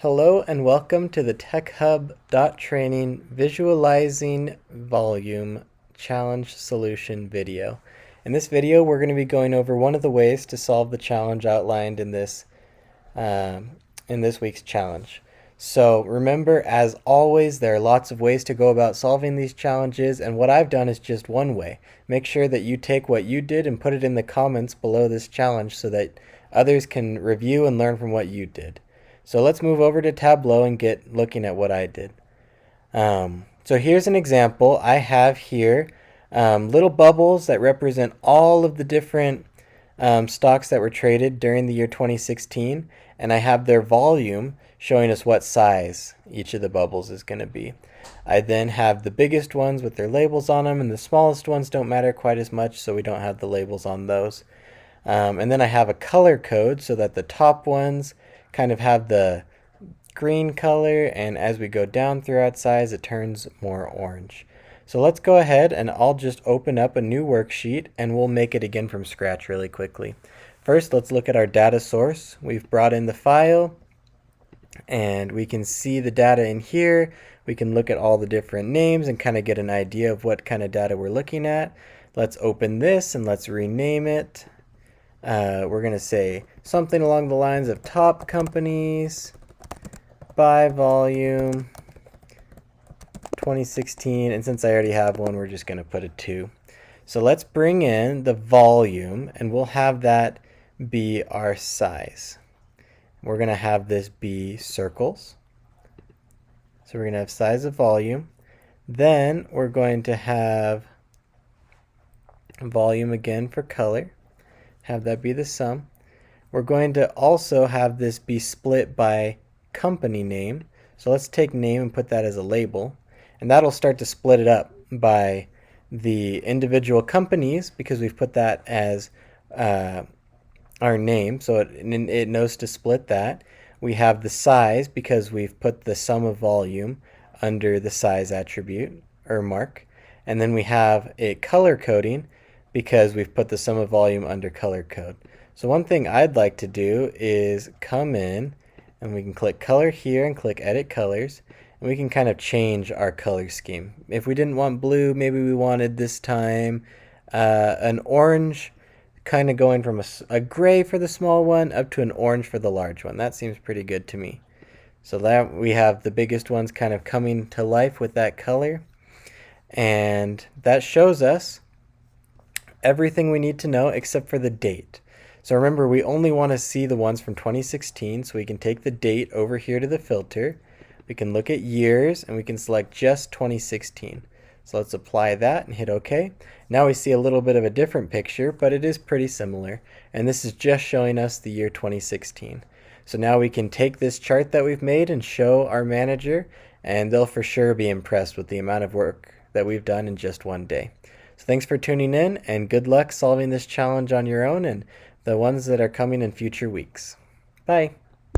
Hello and welcome to the TechHub.training Visualizing Volume Challenge Solution video. In this video, we're going to be going over one of the ways to solve the challenge outlined in this week's challenge. So remember, as always, there are lots of ways to go about solving these challenges, and what I've done is just one way. Make sure that you take what you did and put it in the comments below this challenge so that others can review and learn from what you did. So let's move over to Tableau and get looking at what I did. So here's an example. I have here little bubbles that represent all of the different stocks that were traded during the year 2016, and I have their volume showing us what size each of the bubbles is going to be. I then have the biggest ones with their labels on them, and the smallest ones don't matter quite as much, so we don't have the labels on those. And then I have a color code so that the top ones kind of have the green color, and as we go down throughout size, it turns more orange. So let's go ahead and I'll just open up a new worksheet and we'll make it again from scratch really quickly. First, let's look at our data source. We've brought in the file and we can see the data in here. We can look at all the different names and kind of get an idea of what kind of data we're looking at. Let's open this and let's rename it. We're going to say something along the lines of top companies by volume 2016, and since I already have one, we're just going to put a 2. So let's bring in the volume and we'll have that be our size. We're going to have this be circles. So we're going to have size of volume. Then we're going to have volume again for color. Have that be the sum. We're going to also have this be split by company name. So let's take name and put that as a label. And that'll start to split it up by the individual companies because we've put that as our name. So it knows to split that. We have the size because we've put the sum of volume under the size attribute or mark. And then we have a color coding because we've put the sum of volume under color code. So one thing I'd like to do is come in and we can click color here and click edit colors, and we can kind of change our color scheme. If we didn't want blue, maybe we wanted this time an orange, kind of going from a gray for the small one up to an orange for the large one. That seems pretty good to me. So that we have the biggest ones kind of coming to life with that color, and that shows us everything we need to know except for the date. So remember, we only want to see the ones from 2016, so we can take the date over here to the filter. We can look at years and we can select just 2016. So let's apply that and hit OK. Now we see a little bit of a different picture, but it is pretty similar, and this is just showing us the year 2016. So now we can take this chart that we've made and show our manager, and they'll for sure be impressed with the amount of work that we've done in just one day. So thanks for tuning in, and good luck solving this challenge on your own and the ones that are coming in future weeks. Bye.